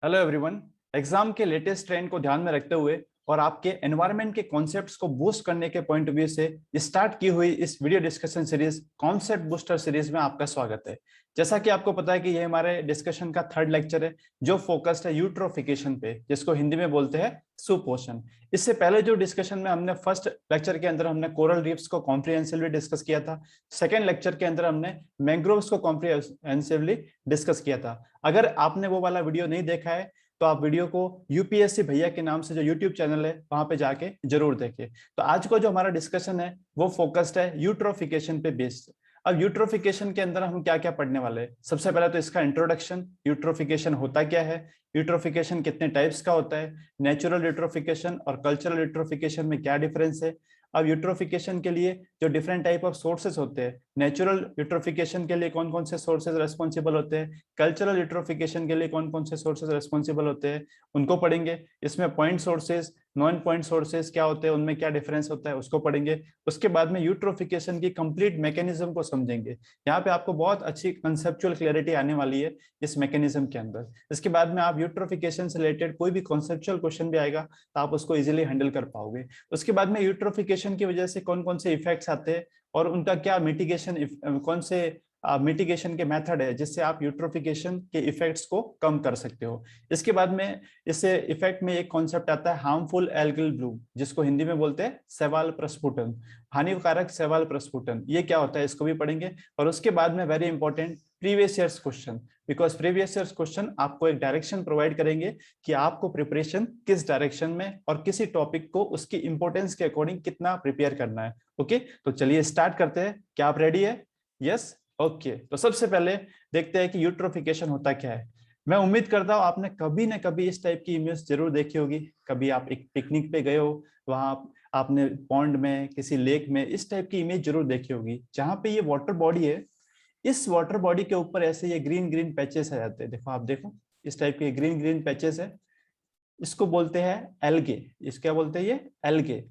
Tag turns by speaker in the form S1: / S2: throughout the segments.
S1: Hello everyone. Exam के latest trend को ध्यान में रखते हुए और आपके एनवायरनमेंट के कॉन्सेप्ट्स को बूस्ट करने के पॉइंट ऑफ व्यू से स्टार्ट की हुई इस video discussion series concept booster series में आपका स्वागत है। जैसा कि आपको पता है कि ये हमारे डिस्कशन का थर्ड लेक्चर है जो फोकस्ड है यूट्रोफिकेशन पे, जिसको हिंदी में बोलते हैं सुपोषण। इससे पहले जो डिस्कशन में हमने फर्स्ट लेक्चर के अंदर हमने कोरल रीफ्स को कॉम्प्रिहेंसिवली डिस्कस किया था। सेकेंड लेक्चर के अंदर हमने मैंग्रोव्स को कॉम्प्रिहेंसिवली डिस्कस किया था। अगर आपने वो वाला वीडियो नहीं देखा है तो आप वीडियो को यूपीएससी भैया के नाम से जो यूट्यूब चैनल है वहां पे जाके जरूर देखें। तो आज का जो हमारा डिस्कशन है वो फोकस्ड है यूट्रोफिकेशन पे बेस्ड। अब यूट्रोफिकेशन के अंदर हम क्या क्या पढ़ने वाले हैं, सबसे पहले तो इसका इंट्रोडक्शन, यूट्रोफिकेशन होता क्या है, यूट्रोफिकेशन कितने टाइप्स का होता है, नेचुरल यूट्रोफिकेशन और कल्चरल यूट्रोफिकेशन में क्या डिफरेंस है। अब यूट्रोफिकेशन के लिए जो डिफरेंट टाइप ऑफ सोर्सेज होते हैं, नेचुरल यूट्रोफिकेशन के लिए कौन कौन से सोर्सेज रेस्पॉन्सिबल होते हैं, कल्चरल यूट्रोफिकेशन के लिए कौन कौन से सोर्सेज रेस्पॉन्सिबल होते हैं, उनको पढ़ेंगे। इसमें point sources, non point sources क्या होते हैं, उनमें क्या डिफरेंस होता है, उसको पढ़ेंगे। उसके बाद में यूट्रोफिकेशन की कंप्लीट मैकेनिज्म को समझेंगे। यहाँ पे आपको बहुत अच्छी कंसेप्चुअल क्लैरिटी आने वाली है इस मैकेनिज्म के अंदर। इसके बाद में आप यूट्रोफिकेशन से रिलेटेड कोई भी कॉन्सेप्चुअल क्वेश्चन भी आएगा तो आप उसको इजिली हैंडल कर पाओगे। उसके बाद में यूट्रोफिकेशन की वजह से कौन कौन से इफेक्ट्स आते हैं और उनका क्या मिटिगेशन, कौन से मिटिगेशन के मेथड है जिससे आप यूट्रोफिकेशन के इफेक्ट्स को कम कर सकते हो। इसके बाद में इससे इफेक्ट में एक कॉन्सेप्ट आता है हार्मफुल एल्गल ब्लूम, जिसको हिंदी में बोलते हैं शैवाल प्रस्फुटन, हानिकारक शैवाल प्रस्फुटन। ये क्या होता है इसको भी पढ़ेंगे। और उसके बाद में very important previous years question, because previous years question आपको एक डायरेक्शन प्रोवाइड करेंगे कि आपको प्रिपरेशन किस डायरेक्शन में और किसी टॉपिक को उसकी इंपॉर्टेंस के अकॉर्डिंग कितना प्रिपेयर करना है। ओके, तो चलिए स्टार्ट करते हैं। क्या आप रेडी है? Yes, okay. तो सबसे पहले देखते हैं कि यूट्रोफिकेशन होता क्या है। मैं उम्मीद करता हूं आपने कभी ना कभी इस टाइप की इमेज जरूर देखी होगी। कभी आप एक पिकनिक पे गए हो, वहां आपने पॉन्ड में, किसी लेक में इस टाइप की इमेज जरूर देखी होगी, जहां पे ये वाटर बॉडी है। इस वाटर बॉडी के ऊपर ऐसे ये ग्रीन ग्रीन पैचेस आ जाते हैं। देखो, आप देखो, इस टाइप के ग्रीन ग्रीन पैचेस है। इसको बोलते हैं एल्गे। इस क्या बोलते हैं? ये एल्गे।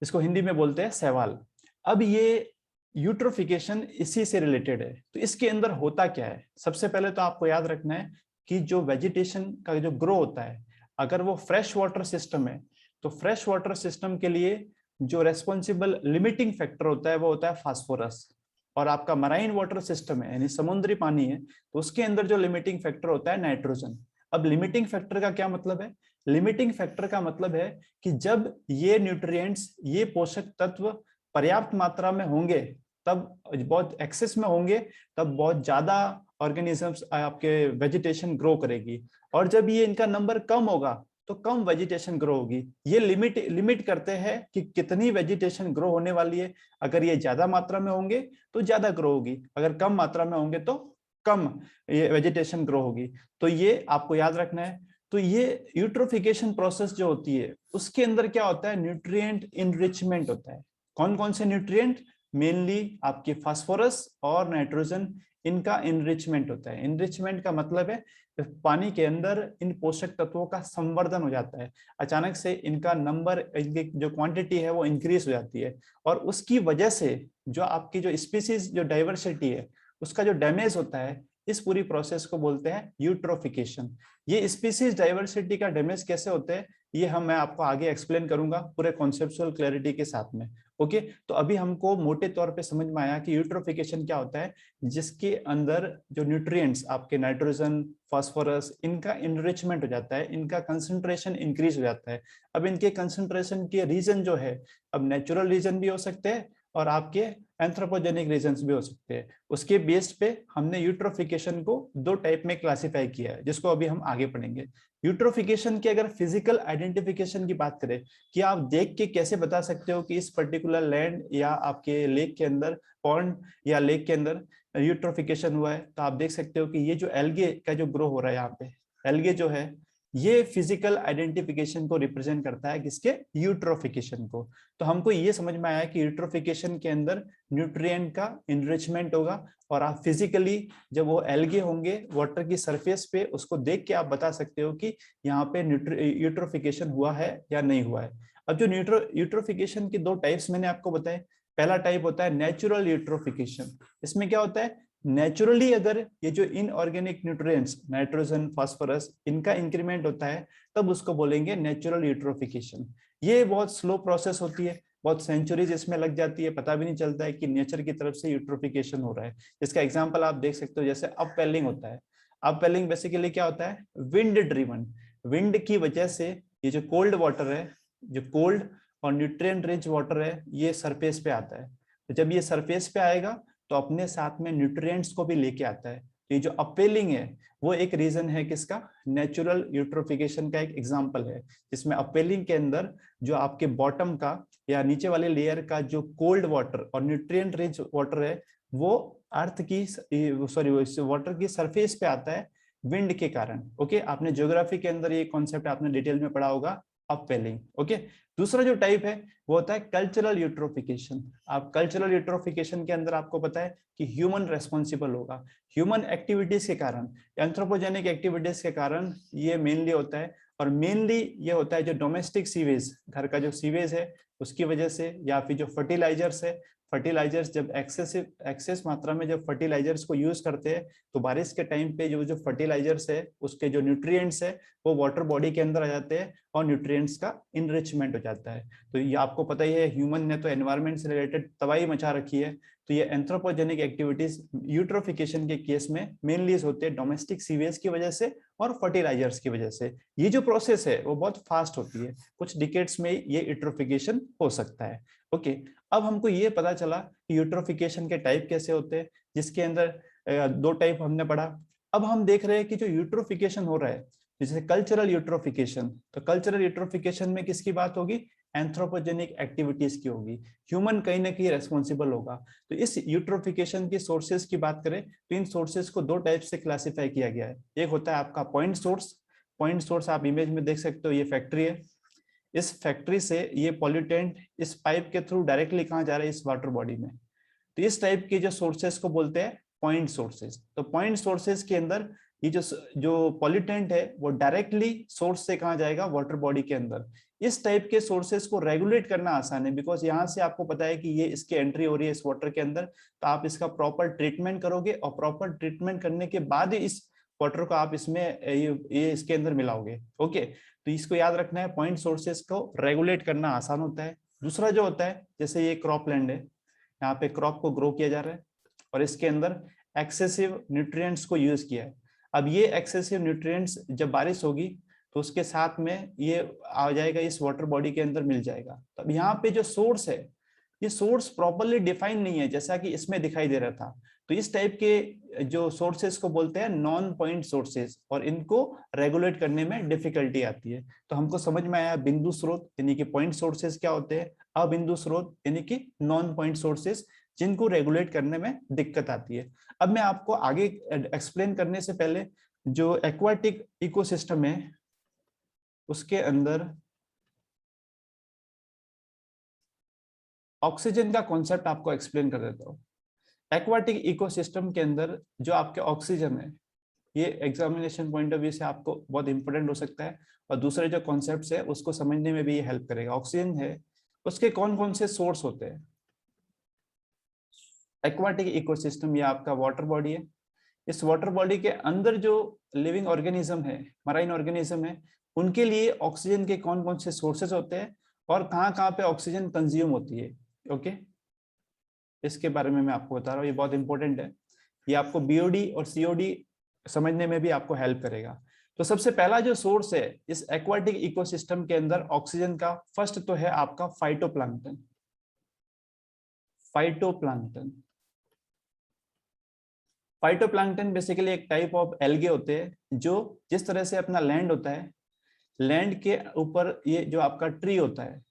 S1: इसको हिंदी में बोलते हैं शैवाल। अब ये यूट्रोफिकेशन इसी से रिलेटेड है। तो इसके अंदर होता क्या है, सबसे पहले तो आपको याद रखना है कि जो वेजिटेशन का जो ग्रो होता है, अगर वो फ्रेश वाटर सिस्टम है तो फ्रेश वाटर सिस्टम के लिए जो रेस्पॉन्सिबल लिमिटिंग फैक्टर होता है वो होता है फास्फोरस। और आपका मराइन वाटर सिस्टम है यानी समुद्री पानी है, तो उसके अंदर जो लिमिटिंग फैक्टर होता है नाइट्रोजन। अब लिमिटिंग फैक्टर का क्या मतलब है? लिमिटिंग फैक्टर का मतलब है कि जब ये न्यूट्रिएंट्स, ये पोषक तत्व पर्याप्त मात्रा में होंगे, तब बहुत एक्सेस में होंगे, तब बहुत ज्यादा ऑर्गेनिजम्स आपके वेजिटेशन ग्रो करेगी। और जब ये इनका नंबर कम होगा तो कम वेजिटेशन ग्रो होगी। ये लिमिट करते हैं कि कितनी वेजिटेशन ग्रो होने वाली है। अगर ये ज्यादा मात्रा में होंगे तो ज्यादा ग्रो होगी, अगर कम मात्रा में होंगे तो कम ये वेजिटेशन ग्रो होगी। तो ये आपको याद रखना है। तो ये यूट्रोफिकेशन प्रोसेस जो होती है उसके अंदर क्या होता है, न्यूट्रिएंट इनरिचमेंट होता है। कौन कौन से न्यूट्रिएंट? मेनली आपके फास्फोरस और नाइट्रोजन, इनका इनरिचमेंट होता है। इनरिचमेंट का मतलब है पानी के अंदर इन पोषक तत्वों का संवर्धन हो जाता है। अचानक से इनका नंबर, इनकी जो क्वांटिटी है वो इंक्रीज हो जाती है। और उसकी वजह से जो आपकी जो स्पीसीज, जो डाइवर्सिटी है, उसका जो डैमेज होता है, इस पूरी प्रोसेस को बोलते हैं यूट्रोफिकेशन। ये स्पीसीज डाइवर्सिटी का डैमेज कैसे होते हैं ये मैं आपको आगे एक्सप्लेन करूंगा पूरे कॉन्सेप्चुअल क्लैरिटी के साथ में। ओके, तो अभी हमको मोटे तौर पे समझ में आया कि यूट्रोफिकेशन क्या होता है, जिसके अंदर जो न्यूट्रिएंट्स आपके नाइट्रोजन, फास्फोरस, इनका इनरिचमेंट हो जाता है, इनका कंसंट्रेशन इंक्रीज हो जाता है। अब इनके कंसंट्रेशन के रीजन जो है, अब नेचुरल रीजन भी हो सकते हैं और आपके एंथ्रोपोजेनिक रीजंस भी हो सकते हैं। उसके बेस पे हमने यूट्रोफिकेशन को दो टाइप में क्लासिफाई किया है, जिसको अभी हम आगे पढ़ेंगे। यूट्रोफिकेशन की अगर फिजिकल आइडेंटिफिकेशन की बात करें कि आप देख के कैसे बता सकते हो कि इस पर्टिकुलर लैंड या आपके लेक के अंदर, पॉन्ड या लेक के अंदर यूट्रोफिकेशन हुआ है, तो आप देख सकते हो कि ये जो एल्गे का जो ग्रो हो रहा है यहाँ पे, एल्गे जो है ये फिजिकल आइडेंटिफिकेशन को रिप्रेजेंट करता है, किसके? यूट्रोफिकेशन को। तो हमको ये समझ में आया कि यूट्रोफिकेशन के अंदर न्यूट्रिएंट का इनरिचमेंट होगा और आप फिजिकली जब वो एल्गे होंगे वाटर की सरफेस पे, उसको देख के आप बता सकते हो कि यहाँ पे यूट्रोफिकेशन हुआ है या नहीं हुआ है। अब जो यूट्रोफिकेशन के दो टाइप्स मैंने आपको बताए, पहला टाइप होता है नेचुरल यूट्रोफिकेशन। इसमें क्या होता है? नेचुरली अगर ये जो इनऑर्गेनिक न्यूट्रिएंट्स नाइट्रोजन फास्फोरस इनका इंक्रीमेंट होता है तब उसको बोलेंगे नेचुरल यूट्रोफिकेशन। ये बहुत स्लो प्रोसेस होती है, बहुत सेंचुरीज इसमें लग जाती है, पता भी नहीं चलता है कि नेचर की तरफ से यूट्रोफिकेशन हो रहा है। इसका एग्जांपल आप देख सकते हो, जैसे अपवेलिंग होता है। अपवेलिंग बेसिकली क्या होता है, विंड ड्रिवन। विंड की वजह से ये जो कोल्ड वाटर है, जो कोल्ड और न्यूट्रिएंट रिच वाटर है, ये सरफेस पे आता है। तो जब ये सरफेस पे आएगा तो अपने साथ में न्यूट्रिएंट्स को भी लेके आता है। तो ये जो अपवेलिंग है वो एक रीजन है किसका, नेचुरल यूट्रोफिकेशन का एक एग्जांपल है, जिसमें अपवेलिंग के अंदर जो आपके बॉटम का या नीचे वाले लेयर का जो कोल्ड वाटर और न्यूट्रिएंट रिच वाटर है वो अर्थ की वाटर की सरफेस पे आता है विंड के कारण। ओके, आपने ज्योग्राफी के अंदर ये कॉन्सेप्ट आपने डिटेल में पढ़ा होगा, अपवेलिंग। ओके, दूसरा जो टाइप है वो होता है कल्चरल यूट्रोफिकेशन। आप कल्चरल यूट्रोफिकेशन के अंदर आपको पता है कि ह्यूमन रेस्पॉन्सिबल होगा, ह्यूमन एक्टिविटीज के कारण, एंथ्रोपोजेनिक एक्टिविटीज के कारण ये मेनली होता है। और मेनली ये होता है जो डोमेस्टिक सीवेज, घर का जो सीवेज है उसकी वजह से, या फिर जो फर्टिलाइजर्स है, फर्टिलाइजर्स जब एक्सेस मात्रा में जब फर्टिलाइजर्स को यूज करते हैं तो बारिश के टाइम पे जो जो फर्टिलाइजर्स है उसके जो न्यूट्रिएंट्स है वो वाटर बॉडी के अंदर आ जाते हैं और न्यूट्रिएंट्स का इनरिचमेंट हो जाता है। तो ये आपको पता ही है, ह्यूमन ने तो एनवायरनमेंट से रिलेटेड तबाही मचा रखी है। तो ये एंथ्रोपोजेनिक एक्टिविटीज यूट्रोफिकेशन के केस में मेनली होते हैं डोमेस्टिक सीवेज की वजह से और फर्टिलाइजर्स की वजह से। ये जो प्रोसेस है वो बहुत फास्ट होती है, कुछ डिकेड्स में ये यूट्रोफिकेशन हो सकता है। ओके, अब हमको ये पता चला कि यूट्रोफिकेशन के टाइप कैसे होते हैं, जिसके अंदर दो टाइप हमने पढ़ा। अब हम देख रहे हैं कि जो यूट्रोफिकेशन हो रहा है जैसे कल्चरल यूट्रोफिकेशन, तो कल्चरल यूट्रोफिकेशन में किसकी बात होगी, एंथ्रोपोजेनिक एक्टिविटीज की होगी, ह्यूमन कहीं ना कहीं रेस्पॉन्सिबल होगा। तो इस यूट्रोफिकेशन की सोर्सेज की बात करें तो इन सोर्सेज को दो टाइप से क्लासिफाई किया गया है। एक होता है आपका पॉइंट सोर्स। पॉइंट सोर्स आप इमेज में देख सकते हो, ये फैक्ट्री है, इस फैक्ट्री से ये पॉल्यूटेंट इस पाइप के थ्रू डायरेक्टली कहाँ जा रहा है, इस वाटर बॉडी में। तो इस टाइप के जो सोर्सेस को बोलते हैं पॉइंट सोर्सेज। तो पॉइंट सोर्सेज के अंदर ये जो पॉल्यूटेंट है वो डायरेक्टली सोर्स से कहाँ जाएगा, वाटर बॉडी के अंदर। इस टाइप के सोर्सेज को रेगुलेट करना आसान है, बिकॉज यहाँ से आपको पता है कि ये इसकी एंट्री हो रही है इस वाटर के अंदर, तो आप इसका प्रॉपर ट्रीटमेंट करोगे और प्रॉपर ट्रीटमेंट करने के बाद ही इस वाटर को आप इसमें ये इसके अंदर मिलाओगे। ओके, तो इसको याद रखना है, पॉइंट सोर्सेज को रेगुलेट करना आसान होता है। दूसरा जो होता है, जैसे ये क्रॉप लैंड है, यहाँ पे क्रॉप को ग्रो किया जा रहा है और इसके अंदर एक्सेसिव न्यूट्रिएंट्स को यूज किया है। अब ये एक्सेसिव न्यूट्रिएंट्स जब बारिश होगी तो उसके साथ में ये आ जाएगा, इस वाटर बॉडी के अंदर मिल जाएगा। तो अब यहाँ पे जो सोर्स है ये सोर्स प्रॉपरली डिफाइन नहीं है जैसा कि इसमें दिखाई दे रहा था। तो इस टाइप के जो सोर्सेस को बोलते हैं नॉन पॉइंट सोर्सेस, और इनको रेगुलेट करने में डिफिकल्टी आती है। तो हमको समझ में आया बिंदु स्रोत यानी कि पॉइंट सोर्सेस क्या होते हैं, अबिंदु स्रोत यानी कि नॉन पॉइंट सोर्सेस जिनको रेगुलेट करने में दिक्कत आती है। अब मैं आपको आगे एक्सप्लेन करने से पहले जो एक्वाटिक इकोसिस्टम है उसके अंदर ऑक्सीजन का कॉन्सेप्ट आपको एक्सप्लेन कर देता हूँ। एक्वाटिक इकोसिस्टम के अंदर जो आपके ऑक्सीजन है, ये एग्जामिनेशन पॉइंट ऑफ व्यू से आपको बहुत इंपॉर्टेंट हो सकता है, और दूसरे जो कॉन्सेप्ट्स है उसको समझने में भी ये हेल्प करेगा। ऑक्सीजन है, उसके कौन कौन से सोर्स होते हैं। एक्वाटिक इकोसिस्टम ये आपका वाटर बॉडी है, इस वाटर बॉडी के अंदर जो लिविंग ऑर्गेनिज्म है, मराइन ऑर्गेनिज्म है, उनके लिए ऑक्सीजन के कौन कौन से सोर्सेज होते हैं और कहाँ पे ऑक्सीजन कंज्यूम होती है। ओके, इसके बारे में मैं आपको बता रहा हूँ, ये बहुत इंपॉर्टेंट है। ये आपको बीओडी और सीओडी समझने में भी आपको हेल्प करेगा। तो सबसे पहला जो सोर्स है इस एक्वाटिक इकोसिस्टम के अंदर ऑक्सीजन का, फर्स्ट तो है आपका फाइटोप्लैंक्टन। फाइटोप्लैंक्टन फाइटोप्लैंक्टन बेसिकली एक टाइप ऑफ एल्गे होते हैं जो जिस तरह से अपना लैंड होता है, लैंड के ऊपर ये जो आपका ट्री होता है,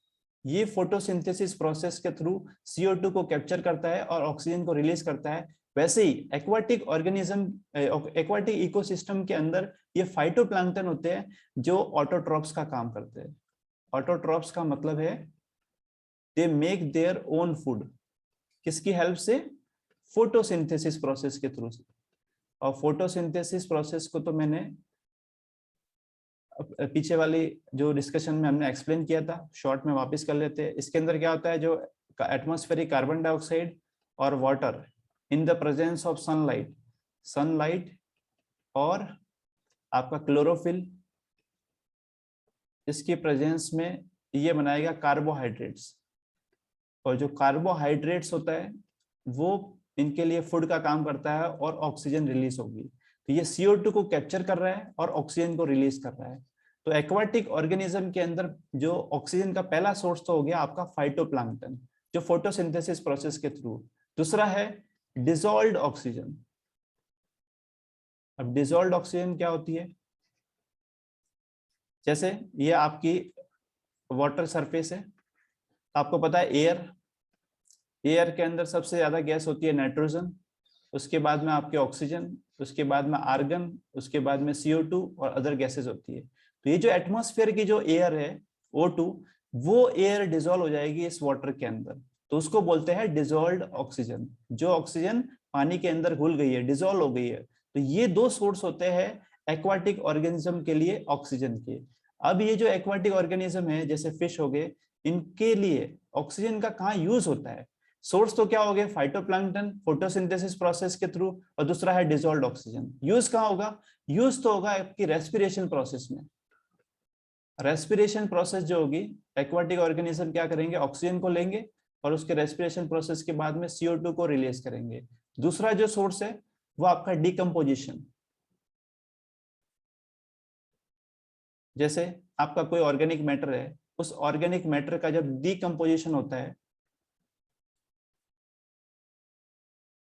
S1: ये फोटोसिंथेसिस प्रोसेस के थ्रू CO2 को कैप्चर करता है और ऑक्सीजन को रिलीज करता है। वैसे ही एक्वाटिक ऑर्गेनिज्म, एक्वाटिक इकोसिस्टम के अंदर ये फाइटोप्लैंक्टन होते हैं जो ऑटोट्रॉप्स का काम करते हैं। ऑटोट्रॉप्स का मतलब है they make their own food, किसकी हेल्प से, फोटोसिंथेसिस प्रोसेस के थ्रू से। और फोटोसिंथेसिस प्रोसेस को तो मैंने पीछे वाली जो डिस्कशन में हमने एक्सप्लेन किया था, शॉर्ट में वापस कर लेते हैं। इसके अंदर क्या होता है, जो एटमॉस्फेरिक कार्बन डाइऑक्साइड और water, in the presence of sunlight, sunlight और आपका क्लोरोफिल, इसकी प्रेजेंस में ये बनाएगा कार्बोहाइड्रेट्स, और जो कार्बोहाइड्रेट्स होता है वो इनके लिए फूड का काम करता है और ऑक्सीजन रिलीज होगी। तो ये CO2 को कैप्चर कर रहा है और ऑक्सीजन को रिलीज कर रहा है। तो एक्वाटिक ऑर्गेनिज्म के अंदर जो ऑक्सीजन का पहला सोर्स तो हो गया आपका फाइटोप्लैंक्टन, जो फोटोसिंथेसिस प्रोसेस के थ्रू। दूसरा है डिसॉल्व्ड ऑक्सीजन। अब डिसॉल्व्ड ऑक्सीजन क्या होती है? जैसे ये आपकी वाटर सरफेस है, आपको पता है एयर, एयर के अंदर सबसे ज्यादा गैस होती है नाइट्रोजन, उसके बाद में आपके ऑक्सीजन, उसके बाद में आर्गन, उसके बाद में CO2 और अदर गैसेस होती है। तो ये जो एटमॉस्फेयर की जो एयर है O2, वो एयर डिसॉल्व हो जाएगी इस वाटर के अंदर, तो उसको बोलते हैं डिसॉल्व्ड ऑक्सीजन। जो ऑक्सीजन पानी के अंदर घुल गई है, डिसॉल्व हो गई है। तो ये दो सोर्स होते हैं एक्वाटिक ऑर्गेनिज्म के लिए ऑक्सीजन के। अब ये जो एक्वाटिक ऑर्गेनिज्म है जैसे फिश हो गए, इनके लिए ऑक्सीजन का कहाँ यूज होता है? सोर्स तो क्या हो गया? फाइटोप्लैंक्टन, फोटोसिंथेसिस प्रोसेस के थ्रू, और दूसरा है डिसॉल्व्ड ऑक्सीजन। यूज कहाँ होगा? यूज तो होगा आपकी रेस्पिरेशन प्रोसेस में। रेस्पिरेशन प्रोसेस जो होगी, एक्वाटिक ऑर्गेनिज्म क्या करेंगे? ऑक्सीजन को लेंगे और उसके रेस्पिरेशन प्रोसेस के बाद में CO2 को रिलीज करेंगे। दूसरा जो सोर्स है वो आपका डिकम्पोजिशन। जैसे आपका कोई ऑर्गेनिक मैटर है, उस ऑर्गेनिक मैटर का जब डिकम्पोजिशन होता है,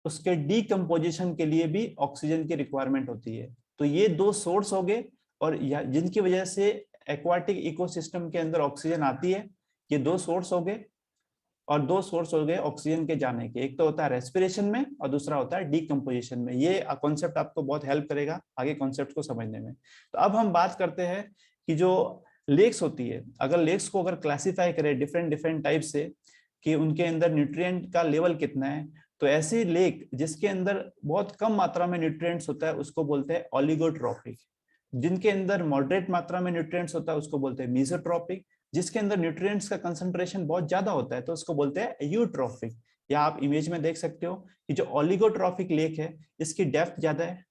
S1: उसके डिकम्पोजिशन के लिए भी ऑक्सीजन की रिक्वायरमेंट होती है। तो ये दो सोर्स हो गए, और जिनकी वजह से एक्वाटिक इकोसिस्टम के अंदर ऑक्सीजन आती है। ये दो सोर्स हो गए, और दो सोर्स हो गए ऑक्सीजन के जाने के। एक तो होता है रेस्पिरेशन में और दूसरा होता है डिकम्पोजिशन में। ये कॉन्सेप्ट आपको बहुत हेल्प करेगा आगे कॉन्सेप्ट को समझने में। तो अब हम बात करते हैं कि जो लेक्स होती है, अगर लेक्स को अगर क्लासिफाई करें डिफरेंट डिफरेंट टाइप से कि उनके अंदर न्यूट्रिएंट का लेवल कितना है, तो ऐसी लेक जिसके अंदर बहुत कम मात्रा में न्यूट्रिएंट्स होता है उसको बोलते हैं ओलिगोट्रॉपिक। जिनके अंदर मॉडरेट मात्रा में न्यूट्रिएंट्स होता है उसको बोलते हैं मेसोट्रॉपिक। जिसके अंदर न्यूट्रिएंट्स का कंसंट्रेशन बहुत ज्यादा होता है तो उसको बोलते हैं यूट्रॉफिक। या आप इमेज में देख सकते हो कि जो ओलिगोट्रॉफिक लेक है इसकी डेप्थ ज्यादा है,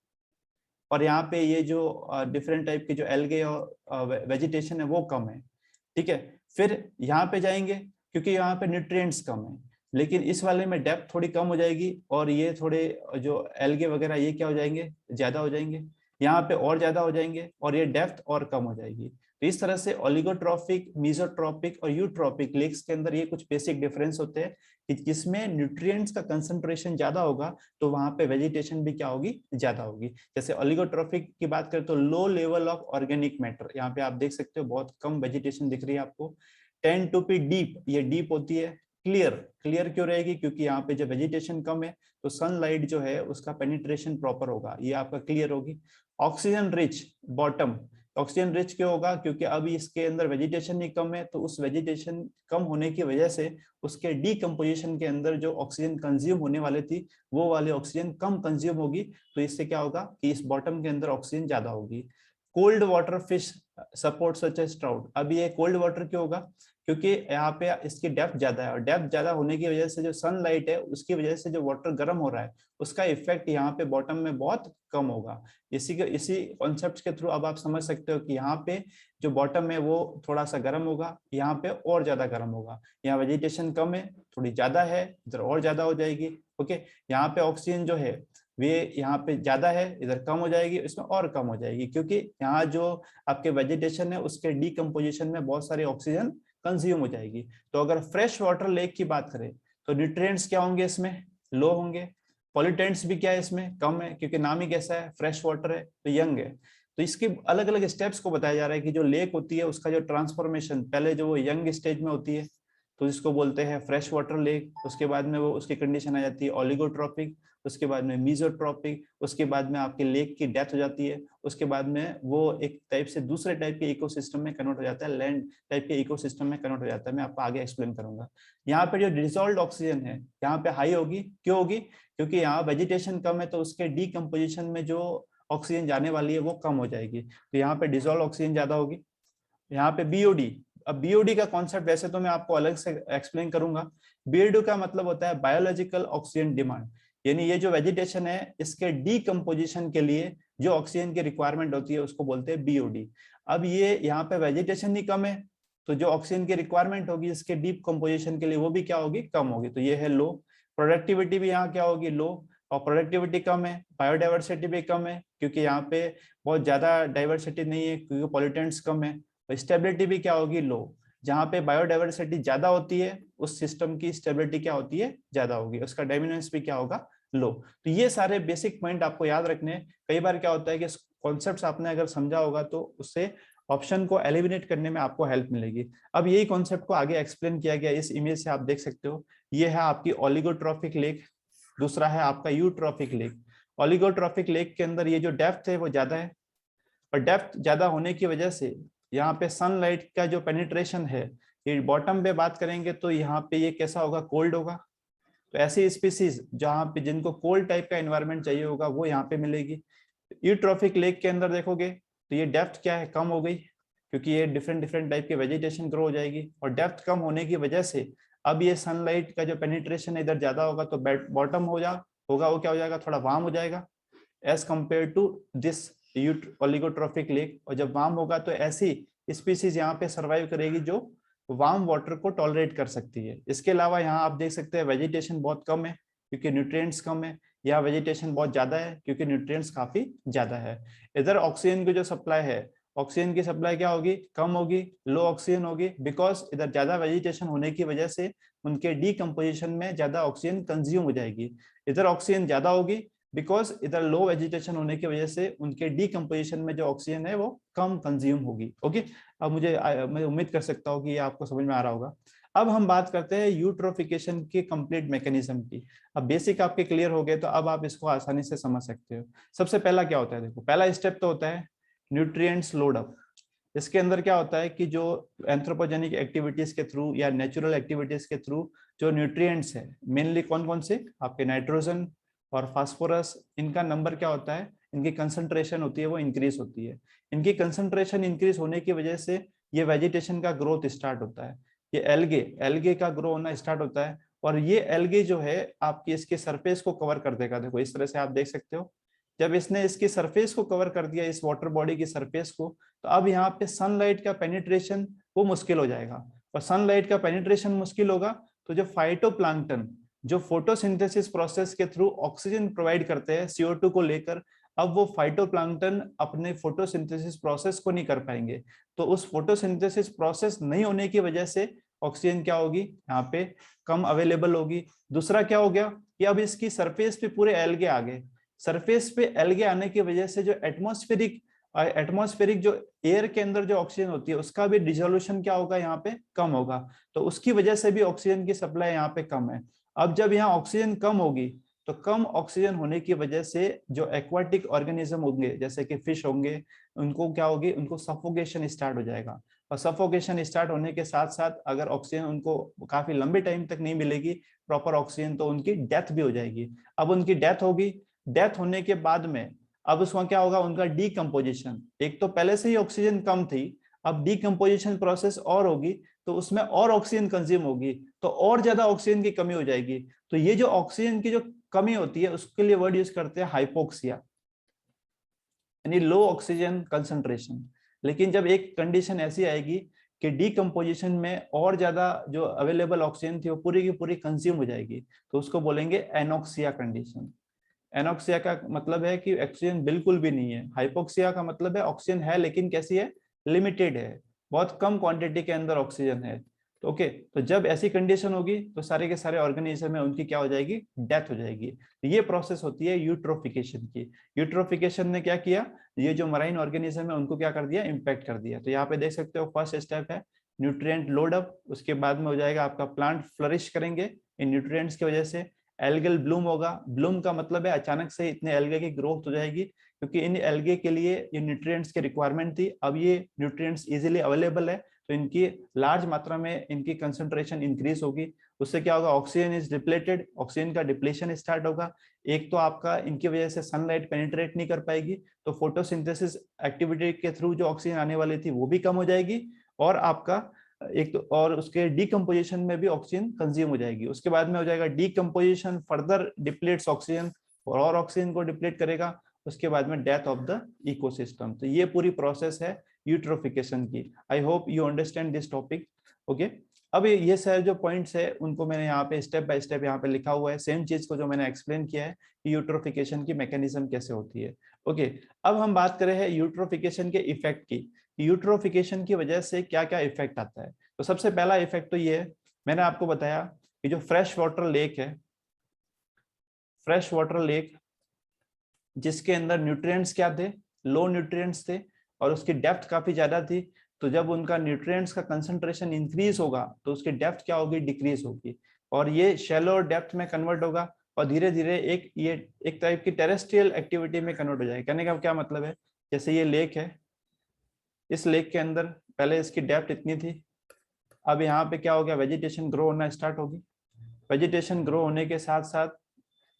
S1: और यहाँ पे ये जो डिफरेंट टाइप के जो एल्गे और वेजिटेशन है वो कम है। ठीक है, फिर यहाँ पे जाएंगे क्योंकि यहाँ पे न्यूट्रिएंट्स कम है, लेकिन इस वाले में डेप्थ थोड़ी कम हो जाएगी, और ये थोड़े जो एल्गे वगैरह ये क्या हो जाएंगे? ज्यादा हो जाएंगे। यहाँ पे और ज्यादा हो जाएंगे, और ये डेप्थ और कम हो जाएगी। तो इस तरह से ओलिगोट्रॉपिक, मेसोट्रॉपिक और यूट्रॉपिक लेक्स के अंदर ये कुछ बेसिक डिफरेंस होते हैं कि जिसमें न्यूट्रिएंट्स का कंसंट्रेशन ज्यादा होगा तो वहां पे वेजिटेशन भी क्या होगी? ज्यादा होगी। जैसे ओलिगोट्रॉपिक की बात करें तो low level of organic matter, यहाँ पे आप देख सकते हो बहुत कम वेजिटेशन दिख रही है आपको। टेंड टू बी डीप, ये डीप होती है। क्लियर, क्लियर क्यों रहेगी? क्योंकि यहाँ पे जब वेजिटेशन कम है तो सनलाइट जो है उसका पेनिट्रेशन प्रॉपर होगा, ये आपका क्लियर होगी। Oxygen rich bottom, oxygen rich क्यों होगा? क्योंकि अब इसके अंदर वेजिटेशन ही कम है, तो उस वेजिटेशन कम होने की वजह से उसके डीकम्पोजिशन के अंदर जो ऑक्सीजन कंज्यूम होने वाली थी वो वाली ऑक्सीजन कम कंज्यूम होगी। तो इससे क्या होगा कि इस बॉटम के अंदर ऑक्सीजन ज्यादा होगी। Cold water fish support such as trout. अब ये कोल्ड वाटर क्यों होगा? क्योंकि यहाँ पे इसकी डेप्थ ज्यादा है, और डेप्थ ज्यादा होने की वजह से जो सनलाइट है उसकी वजह से जो वाटर गर्म हो रहा है उसका इफेक्ट यहाँ पे बॉटम में बहुत कम होगा। इसी कॉन्सेप्ट के थ्रू अब आप समझ सकते हो कि यहाँ पे जो बॉटम है वो थोड़ा सा गर्म होगा, यहाँ पे और ज्यादा गर्म होगा। यहाँ वेजिटेशन कम है, थोड़ी ज्यादा है, इधर और ज्यादा हो जाएगी। ओके, यहाँ पे ऑक्सीजन जो है वे यहाँ पे ज्यादा है, इधर कम हो जाएगी, इसमें और कम हो जाएगी, क्योंकि यहाँ जो आपके वेजिटेशन है उसके डीकम्पोजिशन में बहुत सारी ऑक्सीजन कंज्यूम हो जाएगी। तो अगर फ्रेश वाटर लेक की बात करें तो न्यूट्रिएंट्स क्या होंगे? इसमें लो होंगे। पॉल्यूटेंट्स भी क्या है? इसमें कम है, क्योंकि नाम ही कैसा है? फ्रेश वाटर है, तो यंग है। तो इसके अलग अलग स्टेप्स को बताया जा रहा है कि जो लेक होती है उसका जो ट्रांसफॉर्मेशन पहले जो वो यंग स्टेज में होती है तो इसको बोलते हैं फ्रेश वाटर लेक। उसके बाद में वो उसकी कंडीशन आ जाती है ओलिगोट्रॉपिक, उसके बाद में मेसोट्रॉपिक, उसके बाद में आपके लेक की डेथ हो जाती है, उसके बाद में वो एक टाइप से दूसरे टाइप के इकोसिस्टम में कन्वर्ट हो जाता है, लैंड टाइप के इकोसिस्टम में कन्वर्ट हो जाता है। मैं आपको आगे एक्सप्लेन करूंगा। यहाँ पे जो डिसॉल्व्ड ऑक्सीजन है यहाँ पे हाई होगी। क्यों होगी? क्योंकि यहाँ वेजिटेशन कम है तो उसके डीकम्पोजिशन में जो ऑक्सीजन जाने वाली है वो कम हो जाएगी, तो यहाँ पे डिसॉल्व ऑक्सीजन ज्यादा होगी। यहाँ पे बीओडी। अब बीओडी का कॉन्सेप्ट वैसे तो मैं आपको अलग से एक्सप्लेन करूंगा। बीओडी का मतलब होता है बायोलॉजिकल ऑक्सीजन डिमांड। यानी ये जो वेजिटेशन है इसके डीकम्पोजिशन के लिए जो ऑक्सीजन की रिक्वायरमेंट होती है उसको बोलते हैं बीओडी। अब ये यहाँ पे वेजिटेशन ही कम है तो जो ऑक्सीजन की रिक्वायरमेंट होगी इसके डीप कंपोजिशन के लिए वो भी क्या होगी, कम होगी, तो ये है लो। प्रोडक्टिविटी भी यहाँ क्या होगी, लो, और प्रोडक्टिविटी कम है, बायोडाइवर्सिटी भी कम है क्योंकि यहाँ पे बहुत ज्यादा डाइवर्सिटी नहीं है क्योंकि पॉल्यूटेंट्स कम है। तो स्टेबिलिटी भी क्या होगी, लो। जहाँ पे बायोडाइवर्सिटी ज्यादा होती है उस सिस्टम की स्टेबिलिटी क्या होती है, ज्यादा होगी, उसका डायमेंशंस भी क्या होगा, लो। तो ये सारे बेसिक पॉइंट आपको याद रखने हैं। कई बार क्या होता है कि कॉन्सेप्ट्स आपने अगर समझा होगा तो उससे ऑप्शन को एलिमिनेट करने में आपको हेल्प मिलेगी। अब यही कॉन्सेप्ट को आगे एक्सप्लेन किया गया इस इमेज से आप देख सकते हो। ये है आपकी ओलिगोट्रॉफिक लेक, दूसरा है आपका यूट्रॉफिक लेक। ओलिगोट्रॉफिक लेक के अंदर ये जो डेप्थ है वो ज्यादा है, और डेप्थ ज्यादा होने की वजह से यहाँ पे सनलाइट का जो पेनिट्रेशन है, ये बॉटम पे बात करेंगे तो यहाँ पे ये कैसा होगा, कोल्ड होगा। तो ऐसी स्पीसीज जहाँ पे जिनको कोल्ड टाइप का एनवायरनमेंट चाहिए होगा वो यहाँ पे मिलेगी। यूट्रॉफिक लेक के अंदर देखोगे तो ये डेप्थ क्या है, कम हो गई क्योंकि ये डिफरेंट डिफरेंट टाइप की वेजिटेशन ग्रो हो जाएगी, और डेप्थ कम होने की वजह से अब ये सनलाइट का जो पेनिट्रेशन इधर ज्यादा होगा तो बॉटम होगा वो क्या हो जाएगा, थोड़ा वार्म हो जाएगा as compare to this oligotrophic lake. और जब वार्म होगा तो ऐसी स्पीसीज यहाँ पे सर्वाइव करेगी जो वार्म वाटर को टॉलरेट कर सकती है। इसके अलावा यहाँ आप देख सकते हैं वेजिटेशन बहुत कम है क्योंकि न्यूट्रिएंट्स कम है, या वेजिटेशन बहुत ज्यादा है क्योंकि न्यूट्रिएंट्स काफी ज्यादा है। इधर ऑक्सीजन की जो सप्लाई है, ऑक्सीजन की सप्लाई क्या होगी, कम होगी, लो ऑक्सीजन होगी, बिकॉज इधर ज्यादा वेजिटेशन होने की वजह से उनके डीकम्पोजिशन में ज्यादा ऑक्सीजन कंज्यूम हो जाएगी। इधर ऑक्सीजन ज्यादा होगी बिकॉज इधर लो वेजिटेशन होने की वजह से उनके डीकम्पोजिशन में जो ऑक्सीजन है वो कम कंज्यूम होगी। ओके, अब मैं उम्मीद कर सकता हूँ कि ये आपको समझ में आ रहा होगा। अब हम बात करते हैं यूट्रोफिकेशन के कंप्लीट मैकेनिज्म की। अब बेसिक आपके क्लियर हो गए तो अब आप इसको आसानी से समझ सकते हो। सबसे पहला क्या होता है, देखो पहला स्टेप तो होता है न्यूट्रिएंट्स लोड अप। इसके अंदर क्या होता है कि जो एंथ्रोपोजेनिक एक्टिविटीज के थ्रू या नेचुरल एक्टिविटीज के थ्रू जो न्यूट्रिएंट्स है, मेनली कौन कौन से, आपके नाइट्रोजन और फास्फोरस, इनका नंबर क्या होता है, इनकी कंसंट्रेशन होती है वो इंक्रीज होती है। इनकी कंसंट्रेशन इंक्रीज होने की वजह से ये वेजिटेशन का ग्रोथ स्टार्ट होता है, ये एल्गे का ग्रो होना स्टार्ट होता है। और ये एल्गे जो है आपकी इसके सरफेस को कवर कर देगा। देखो इस तरह से आप देख सकते हो, जब इसने इसकी सरफेस को कवर कर दिया, इस वाटर बॉडी की सरफेस को, तो अब यहाँ पे सनलाइट का पेनिट्रेशन वो मुश्किल हो जाएगा। और सनलाइट का पेनिट्रेशन मुश्किल होगा तो जो फाइटोप्लैंक्टन जो फोटोसिंथेसिस प्रोसेस के थ्रू ऑक्सीजन प्रोवाइड करते हैं CO2 को लेकर, अब वो फाइटोप्लैंक्टन अपने फोटोसिंथेसिस प्रोसेस को नहीं कर पाएंगे। तो उस फोटोसिंथेसिस प्रोसेस नहीं होने की वजह से ऑक्सीजन क्या होगी, यहाँ पे कम अवेलेबल होगी। दूसरा क्या हो गया कि अब इसकी सरफेस पे पूरे एल्गे आ गए। सरफेस पे एल्गे आने की वजह से जो एटमॉस्फेरिक जो एयर के अंदर जो ऑक्सीजन होती है उसका भी डिसोल्यूशन क्या होगा, यहाँ पे कम होगा। तो उसकी वजह से भी ऑक्सीजन की सप्लाई यहाँ पे कम है। अब जब यहाँ ऑक्सीजन कम होगी तो कम ऑक्सीजन होने की वजह से जो एक्वाटिक ऑर्गेनिज्म होंगे जैसे कि फिश होंगे, उनको क्या होगी, उनको सफोकेशन स्टार्ट हो जाएगा। और सफोकेशन स्टार्ट होने के साथ साथ अगर ऑक्सीजन उनको काफी लंबे टाइम तक नहीं मिलेगी प्रॉपर ऑक्सीजन, तो उनकी डेथ भी हो जाएगी। अब उनकी डेथ होगी, डेथ होने के बाद में अब उसमें क्या होगा, उनका डीकम्पोजिशन। एक तो पहले से ही ऑक्सीजन कम थी, अब डीकम्पोजिशन प्रोसेस और होगी तो उसमें और ऑक्सीजन कंज्यूम होगी, तो और ज्यादा ऑक्सीजन की कमी हो जाएगी। तो ये जो ऑक्सीजन की जो कमी होती है उसके लिए वर्ड यूज करते हैं हाइपोक्सिया, यानी लो ऑक्सीजन कंसंट्रेशन। लेकिन जब एक कंडीशन ऐसी आएगी कि डीकम्पोजिशन में और ज्यादा जो अवेलेबल ऑक्सीजन थी वो पूरी की पूरी कंज्यूम हो जाएगी, तो उसको बोलेंगे एनोक्सिया कंडीशन। एनोक्सिया का मतलब है कि ऑक्सीजन बिल्कुल भी नहीं है। हाइपोक्सिया का मतलब है ऑक्सीजन है लेकिन कैसी है, लिमिटेड है, बहुत कम क्वांटिटी के अंदर ऑक्सीजन है। तो ओके, तो जब ऐसी कंडीशन होगी तो सारे के सारे ऑर्गेनिज्म में उनकी क्या हो जाएगी, डेथ हो जाएगी। तो ये प्रोसेस होती है यूट्रोफिकेशन की। यूट्रोफिकेशन ने क्या किया, ये जो मराइन ऑर्गेनिज्म है उनको क्या कर दिया, इम्पैक्ट कर दिया। तो यहाँ पे देख सकते हो फर्स्ट स्टेप है न्यूट्रिएंट लोड अप, उसके बाद में हो जाएगा आपका प्लांट फ्लरिश करेंगे इन न्यूट्रिएंट्स की वजह से। एल्गल ब्लूम होगा, ब्लूम का मतलब है अचानक से इतने एल्गे की ग्रोथ हो जाएगी क्योंकि इन एल्गे के लिए ये न्यूट्रिएंट्स की रिक्वायरमेंट थी। अब ये न्यूट्रिएंट्स इजीली अवेलेबल है तो इनकी लार्ज मात्रा में इनकी कंसंट्रेशन इंक्रीज होगी। उससे क्या होगा, ऑक्सीजन इज डिप्लेटेड, ऑक्सीजन का डिप्लेशन स्टार्ट होगा। एक तो आपका इनकी वजह से सनलाइट पेनिट्रेट नहीं कर पाएगी तो फोटोसिंथेसिस एक्टिविटी के थ्रू जो ऑक्सीजन आने वाली थी वो भी कम हो जाएगी, और आपका एक तो, और उसके डीकम्पोजिशन में भी ऑक्सीजन कंज्यूम हो जाएगी। उसके बाद में हो जाएगा डीकम्पोजिशन, फर्दर डिप्लीट्स ऑक्सीजन और ऑक्सीजन को डिप्लीट करेगा। उसके बाद में डेथ ऑफ द इकोसिस्टम। तो ये पूरी प्रोसेस है यूट्रोफिकेशन की। I hope you understand this topic. Okay, अब ये सारे जो पॉइंट्स है उनको मैंने यहाँ पे स्टेप बाय स्टेप यहाँ पे लिखा हुआ है, सेम चीज को जो मैंने एक्सप्लेन किया है कि यूट्रोफिकेशन की मैकेनिज्म कैसे होती है। ओके, अब हम बात करें हैं यूट्रोफिकेशन के इफेक्ट की। यूट्रोफिकेशन की वजह से क्या क्या इफेक्ट आता है। तो सबसे पहला इफेक्ट तो ये है, मैंने आपको बताया कि जो फ्रेश वाटर लेक है, फ्रेश वाटर लेक जिसके अंदर न्यूट्रिएंट्स क्या थे, लो न्यूट्रिएंट्स थे और उसकी डेप्थ काफी ज्यादा थी। तो जब उनका न्यूट्रिएंट्स का कंसंट्रेशन इंक्रीज होगा तो उसकी डेप्थ क्या होगी, डिक्रीज होगी, और ये शैलो डेप्थ में कन्वर्ट होगा और धीरे धीरे ये एक टाइप की टेरेस्ट्रियल एक्टिविटी में कन्वर्ट हो जाएगा। कहने का क्या मतलब है, जैसे ये लेक है, इस लेक के अंदर पहले इसकी डेप्थ इतनी थी, अब यहाँ पे क्या हो गया, वेजिटेशन ग्रो होना स्टार्ट होगी। वेजिटेशन ग्रो होने के साथ साथ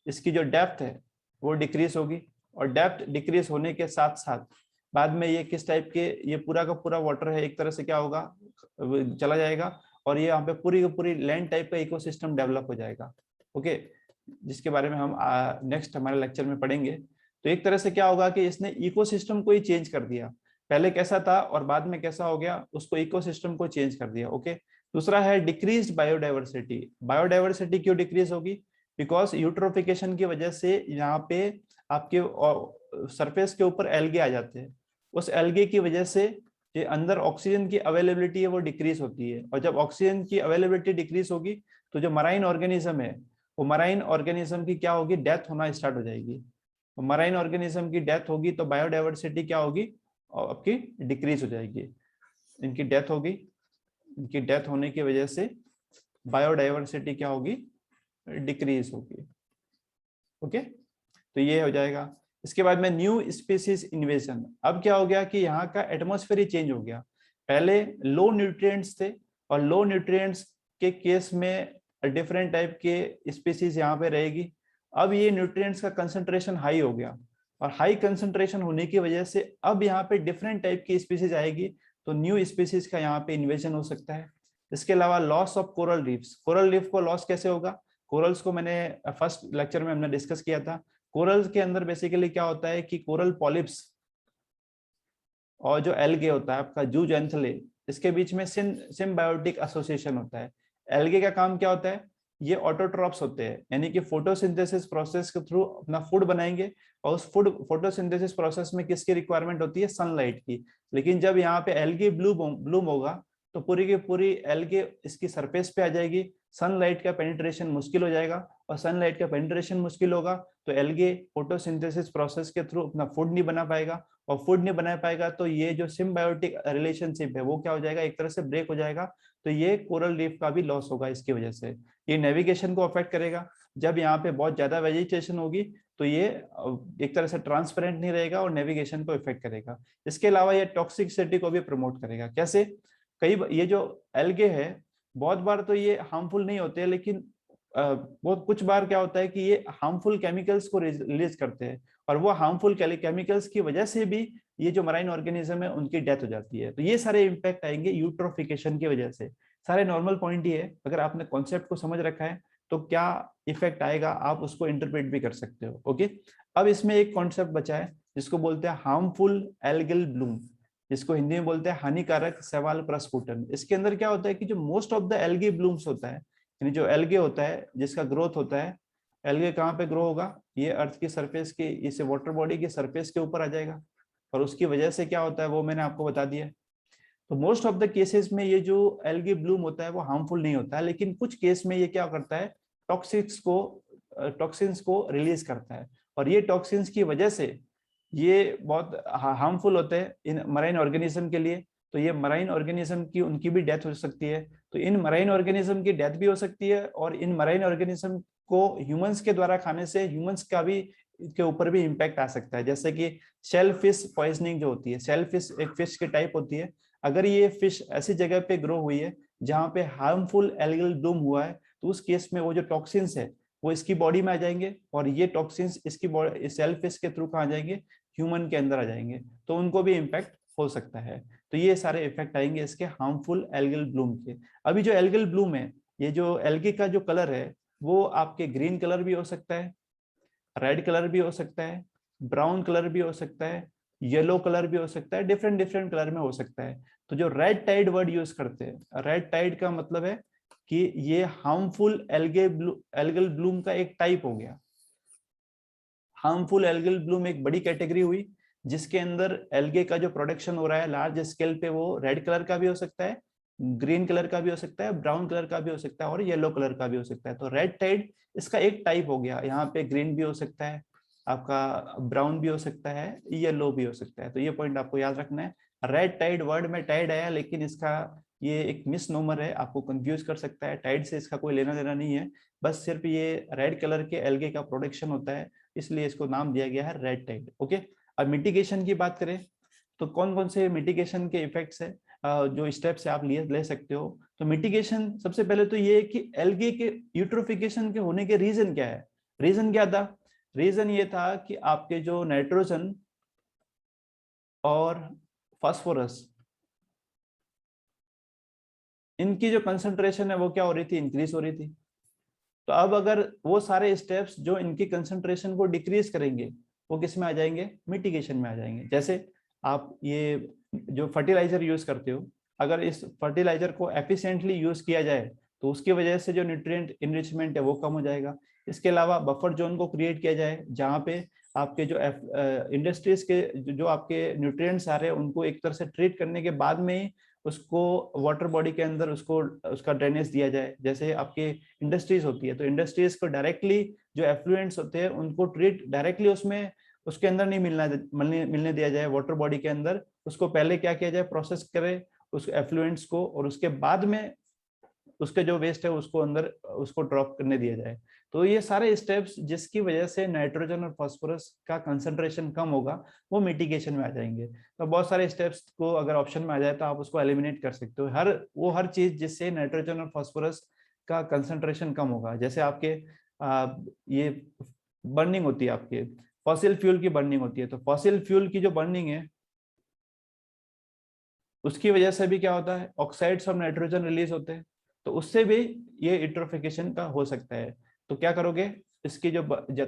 S1: इसकी जो डेप्थ है वो डिक्रीज होगी, और डेप्थ डिक्रीज होने के साथ साथ बाद में ये किस टाइप के, ये पूरा का पूरा वाटर है एक तरह से क्या होगा, चला जाएगा, और ये यहाँ पे पूरी की पूरी लैंड टाइप का इकोसिस्टम डेवलप हो जाएगा। ओके, जिसके बारे में हम नेक्स्ट हमारे लेक्चर में पढ़ेंगे। तो एक तरह से क्या होगा कि इसने इकोसिस्टम को ही चेंज कर दिया, पहले कैसा था और बाद में कैसा हो गया, उसको इकोसिस्टम को चेंज कर दिया। ओके, दूसरा है डिक्रीज्ड बायोडाइवर्सिटी। बायोडाइवर्सिटी क्यों डिक्रीज होगी, बिकॉज यूट्रोफिकेशन की वजह से यहाँ पे आपके सरफेस के ऊपर एल्गे आ जाते हैं। उस एल्गे की वजह से जो अंदर ऑक्सीजन की अवेलेबिलिटी है वो डिक्रीज होती है, और जब ऑक्सीजन की अवेलेबिलिटी डिक्रीज होगी तो जो मराइन ऑर्गेनिज्म है वो मराइन ऑर्गेनिज्म की क्या होगी, डेथ होना स्टार्ट हो जाएगी। मराइन ऑर्गेनिज्म की डेथ होगी तो बायोडाइवर्सिटी क्या होगी, आपकी डिक्रीज हो जाएगी। इनकी डेथ होगी, इनकी डेथ होने की वजह से बायोडाइवर्सिटी क्या होगी, डिक्रीज होगी। ओके, तो ये हो जाएगा। इसके बाद में न्यू स्पीसीज इन्वेजन। अब क्या हो गया कि यहाँ का एटमॉस्फेयर ही चेंज हो गया। पहले लो न्यूट्रिएंट्स थे, और लो न्यूट्रिएंट्स के केस में डिफरेंट टाइप के स्पीसीज यहाँ पे रहेगी। अब ये न्यूट्रिएंट्स का कंसंट्रेशन हाई हो गया, और हाई कंसंट्रेशन होने की वजह से अब यहाँ पे डिफरेंट टाइप की स्पीसीज आएगी, तो न्यू स्पीसीज का यहाँ पे इन्वेजन हो सकता है। इसके अलावा loss of coral reefs. Coral reef को लॉस कैसे होगा, कोरल्स को मैंने फर्स्ट लेक्चर में हमने डिस्कस किया था। कोरल्स के अंदर बेसिकली क्या होता है कि कोरल पॉलिप्स और जो एल्गे होता है आपका जूजेंथले, इसके बीच में सिम्बायोटिक एसोसिएशन होता है। एल्गे का काम क्या होता है, ये ऑटोट्रॉप्स होते हैं, यानी कि फोटोसिंथेसिस प्रोसेस के थ्रू अपना फूड बनाएंगे, और उस फूड फोटोसिंथेसिस प्रोसेस में किसकी रिक्वायरमेंट होती है, सनलाइट की। लेकिन जब यहाँ पे एल्गे ब्लूम होगा तो पूरी की पूरी एल्गे इसकी सरफेस पे आ जाएगी, सनलाइट का पेनिट्रेशन मुश्किल हो जाएगा, और सनलाइट का पेनिट्रेशन मुश्किल होगा तो एल्गे फोटोसिंथेसिस प्रोसेस के थ्रू अपना फूड नहीं बना पाएगा, और फूड नहीं बना पाएगा तो ये जो सिम्बायोटिक रिलेशनशिप है वो क्या हो जाएगा, एक तरह से ब्रेक हो जाएगा। तो ये कोरल रीफ का भी लॉस होगा इसकी वजह से। ये नेविगेशन को अफेक्ट करेगा, जब यहाँ पे बहुत ज्यादा वेजिटेशन होगी तो ये एक तरह से ट्रांसपेरेंट नहीं रहेगा और नेविगेशन को इफेक्ट करेगा। इसके अलावा ये टॉक्सिसिटी को भी प्रमोट करेगा। कैसे, कई ये जो एल्गे है बहुत बार तो ये हार्मफुल नहीं होते, लेकिन बहुत कुछ बार क्या होता है कि ये हार्मफुल केमिकल्स को रिलीज करते हैं, और वो हार्मफुल केमिकल्स की वजह से भी ये जो मराइन ऑर्गेनिज्म है उनकी डेथ हो जाती है। तो ये सारे इंपैक्ट आएंगे यूट्रोफिकेशन की वजह से। सारे नॉर्मल पॉइंट ही है, अगर आपने कॉन्सेप्ट को समझ रखा है तो क्या इफेक्ट आएगा आप उसको इंटरप्रेट भी कर सकते हो। ओके, अब इसमें एक कॉन्सेप्ट बचा है जिसको बोलते हैं हार्मफुल एल्गल ब्लूम, जिसको हिंदी में बोलते हैं हानिकारक शैवाल प्रस्फुटन। इसके अंदर क्या होता है कि जो most of the algae blooms होता है, यानी जो एल्गे होता है जिसका ग्रोथ होता है, एल्गे कहाँ पे ग्रो होगा, ये अर्थ की सरफेस के, इसे वाटर बॉडी के सरफेस के ऊपर आ जाएगा, और उसकी वजह से क्या होता है वो मैंने आपको बता दिया। तो मोस्ट ऑफ द केसेस में ये जो एल्गी ब्लूम होता है वो हार्मफुल नहीं होता है, लेकिन कुछ केस में ये क्या करता है, टॉक्सिन्स को रिलीज करता है, और ये टॉक्सिन्स की वजह से ये बहुत हार्मफुल होते हैं इन मराइन ऑर्गेनिज्म के लिए। तो ये मराइन ऑर्गेनिज्म की उनकी भी डेथ हो सकती है। तो इन मराइन ऑर्गेनिज्म की डेथ भी हो सकती है, और इन मराइन ऑर्गेनिज्म को ह्यूमंस के द्वारा खाने से ह्यूमंस का भी के ऊपर भी इम्पैक्ट आ सकता है। जैसे कि शेल फिश पॉइजनिंग जो होती है, शेल फिश एक फिश की टाइप होती है, अगर ये फिश ऐसी जगह पे ग्रो हुई है जहाँ पे हार्मफुल एल्गल ब्लूम हुआ है तो उस केस में वो जो टॉक्सिन्स है वो इसकी बॉडी में आ जाएंगे, और ये टॉक्सिन्स इसकी बॉडी सेल फिश के थ्रू कहाँ जाएंगे, ह्यूमन के अंदर आ जाएंगे, तो उनको भी इम्पैक्ट हो सकता है। तो ये सारे इफेक्ट आएंगे इसके हार्मफुल एल्गल ब्लूम के। अभी जो एल्गल ब्लूम है, ये जो एल्गे का जो कलर है वो आपके ग्रीन कलर भी हो सकता है, रेड कलर भी हो सकता है, ब्राउन कलर भी हो सकता है, येलो कलर भी हो सकता है, डिफरेंट डिफरेंट कलर में हो सकता है। तो जो रेड टाइड वर्ड यूज करते हैं, रेड टाइड का मतलब है कि ये हार्मफुल एल्गल ब्लूम का एक टाइप हो गया। हार्मफुल एल्गल ब्लूम एक बड़ी कैटेगरी हुई जिसके अंदर एल्गे का जो प्रोडक्शन हो रहा है लार्ज स्केल पे, वो रेड कलर का भी हो सकता है, ग्रीन कलर का भी हो सकता है, ब्राउन कलर का भी हो सकता है और येलो कलर का भी हो सकता है। तो रेड टाइड इसका एक टाइप हो गया। यहाँ पे ग्रीन भी हो सकता है आपका, ब्राउन भी हो सकता है, येलो भी हो सकता है। तो ये पॉइंट आपको याद रखना है। रेड टाइड वर्ड में टाइड आया, लेकिन इसका ये एक मिसनोमर है, आपको कंफ्यूज कर सकता है। टाइड से इसका कोई लेना देना नहीं है, बस सिर्फ ये रेड कलर के एल्गे का प्रोडक्शन होता है, इसलिए इसको नाम दिया गया है रेड टाइड। ओके, अब मिटिगेशन की बात करें तो कौन कौन से मिटिगेशन के इफेक्ट्स है, जो स्टेप्स आप ले सकते हो। तो मिटिगेशन सबसे पहले तो ये है कि एल्गे के यूट्रोफिकेशन के होने के रीजन क्या है। रीजन क्या था? रीजन ये था कि आपके जो नाइट्रोजन और फास्फोरस, इनकी जो कंसंट्रेशन है वो क्या हो रही थी, इंक्रीज हो रही थी। तो अब अगर वो सारे स्टेप्स जो इनकी कंसंट्रेशन को डिक्रीज करेंगे वो किस में आ जाएंगे, मिटिगेशन में आ जाएंगे। जैसे आप ये जो फर्टिलाइजर यूज करते हो, अगर इस फर्टिलाइजर को एफिशिएंटली यूज किया जाए तो उसकी वजह से जो न्यूट्रिएंट इनरिचमेंट है वो कम हो जाएगा। इसके अलावा बफर जोन को क्रिएट किया जाए जहाँ पे आपके जो इंडस्ट्रीज के जो आपके न्यूट्रिएंट्स आ रहे हैं उनको एक तरह से ट्रीट करने के बाद में ही उसको वाटर बॉडी के अंदर उसको उसका ड्रेनेज दिया जाए। जैसे आपके इंडस्ट्रीज होती है तो इंडस्ट्रीज को डायरेक्टली जो एफ्लुएंट्स होते हैं उनको ट्रीट डायरेक्टली उसमें उसके अंदर नहीं मिलने दिया जाए वाटर बॉडी के अंदर। उसको पहले क्या किया जाए, प्रोसेस करे उस एफ्लुएंट्स को और उसके बाद में उसके जो वेस्ट है उसको अंदर उसको ड्रॉप करने दिया जाए। तो ये सारे स्टेप्स जिसकी वजह से नाइट्रोजन और फास्फोरस का कंसंट्रेशन कम होगा वो मिटिगेशन में आ जाएंगे। तो बहुत सारे स्टेप्स को अगर ऑप्शन में आ जाए तो आप उसको एलिमिनेट कर सकते हो, हर चीज जिससे नाइट्रोजन और फास्फोरस का कंसंट्रेशन कम होगा। जैसे आपके ये बर्निंग होती है, आपके फॉसिल फ्यूल की बर्निंग होती है, तो फॉसिल फ्यूल की जो बर्निंग है उसकी वजह से भी क्या होता है, ऑक्साइड्स ऑफ नाइट्रोजन रिलीज होते हैं, तो उससे भी ये यूट्रोफिकेशन का हो सकता है। तो क्या करोगे, इसकी जो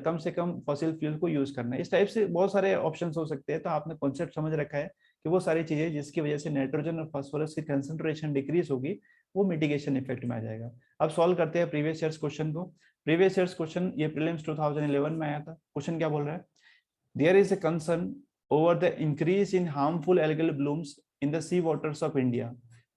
S1: कम से कम फॉसिल फ्यूल को यूज करना है। इस टाइप से बहुत सारे ऑप्शंस हो सकते हैं। तो आपने कॉन्सेप्ट समझ रखा है कि वो सारी चीजें जिसकी वजह से नाइट्रोजन और फास्फोरस की कंसंट्रेशन डिक्रीज होगी वो मिटिगेशन इफेक्ट में आ जाएगा। अब सॉल्व करते हैं प्रीवियस ईयर्स क्वेश्चन को। प्रीवियस ईयर्स क्वेश्चन ये प्रीलिम्स 2011 में आया था। क्वेश्चन क्या बोल रहा है, there is a concern over the increase in harmful algal blooms in the sea waters of India.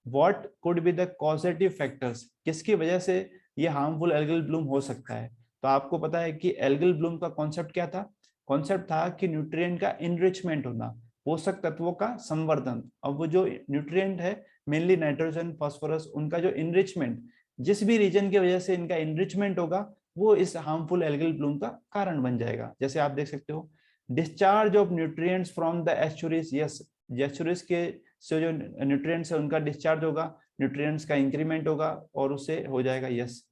S1: What could be the causative factors? किसकी वजह से ये harmful algal bloom हो सकता है। तो आपको पता है कि algal bloom का कॉन्सेप्ट क्या था, कॉन्सेप्ट था कि न्यूट्रिएंट का इनरिचमेंट होना, पोषक तत्वों का संवर्धन। अब वो जो न्यूट्रिएंट है मेनली नाइट्रोजन फास्फोरस, उनका जो इनरिचमेंट, जिस भी रीजन की वजह से इनका इनरिचमेंट होगा वो इस हार्मफुल एल्गल ब्लूम का कारण बन जाएगा। जैसे आप देख सकते हो, discharge of nutrients from the estuaries, yes estuaries के से जो न्यूट्रिएंट्स है उनका डिस्चार्ज होगा, न्यूट्रिएंट्स का इंक्रीमेंट होगा और उससे हो जाएगा yes.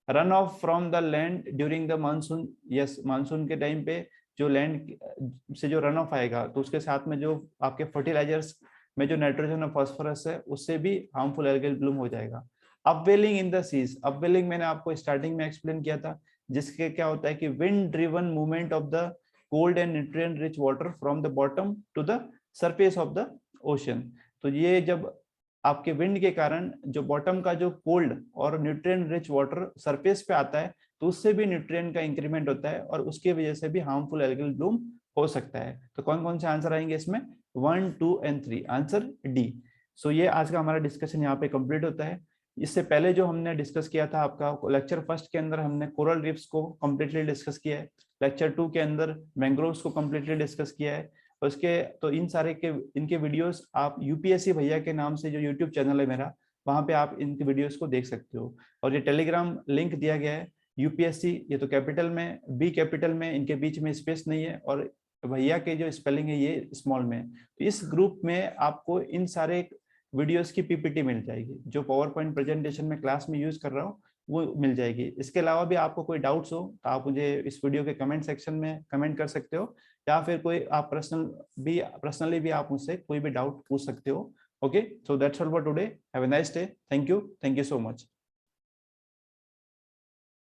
S1: Run of from the land during the monsoon, yes monsoon के टाइम पे जो लैंड से जो रन ऑफ आएगा तो उसके साथ में जो आपके फर्टिलाइजर्स में जो नाइट्रोजन और फास्फोरस है उससे भी हार्मफुल एल्गल ब्लूम हो जाएगा। Upwelling in the seas, upwelling मैंने आपको स्टार्टिंग में एक्सप्लेन किया था, जिसके क्या होता है कि wind driven movement of the cold and nutrient rich water from the bottom to the surface of the ocean। तो ये जब आपके विंड के कारण जो बॉटम का जो कोल्ड और न्यूट्रिएंट रिच वाटर सरफेस पे आता है तो उससे भी न्यूट्रिएंट का इंक्रीमेंट होता है और उसकी वजह से भी हार्मफुल एल्गल ब्लूम हो सकता है। तो कौन कौन से आंसर आएंगे इसमें, 1, 2 एंड 3, आंसर डी। सो ये आज का हमारा डिस्कशन यहाँ पे कंप्लीट होता है। इससे पहले जो हमने डिस्कस किया था आपका लेक्चर फर्स्ट के अंदर हमने कोरल रीफ्स को कम्प्लीटली डिस्कस किया है, लेक्चर 2 के अंदर मैंग्रोव्स को कम्प्लीटली डिस्कस किया है। उसके तो इन सारे के इनके वीडियोस आप यूपीएससी भैया के नाम से जो यूट्यूब चैनल है मेरा, वहां पे आप इनके वीडियोस को देख सकते हो। और ये टेलीग्राम लिंक दिया गया है यूपीएससी, ये तो कैपिटल में, बी कैपिटल में, इनके बीच में स्पेस नहीं है, और भैया के जो स्पेलिंग है ये स्मॉल में। तो इस ग्रुप में आपको इन सारे वीडियोस की पीपीटी मिल जाएगी, जो पावर पॉइंट प्रेजेंटेशन में क्लास में यूज कर रहा हूँ वो मिल जाएगी। इसके अलावा भी आपको कोई डाउट्स हो तो आप मुझे इस वीडियो के कमेंट सेक्शन में कमेंट कर सकते हो, या फिर कोई आप पर्सनली भी आप मुझसे कोई भी डाउट पूछ सकते हो। Okay, so that's all for today. Have a nice day. Thank you so much.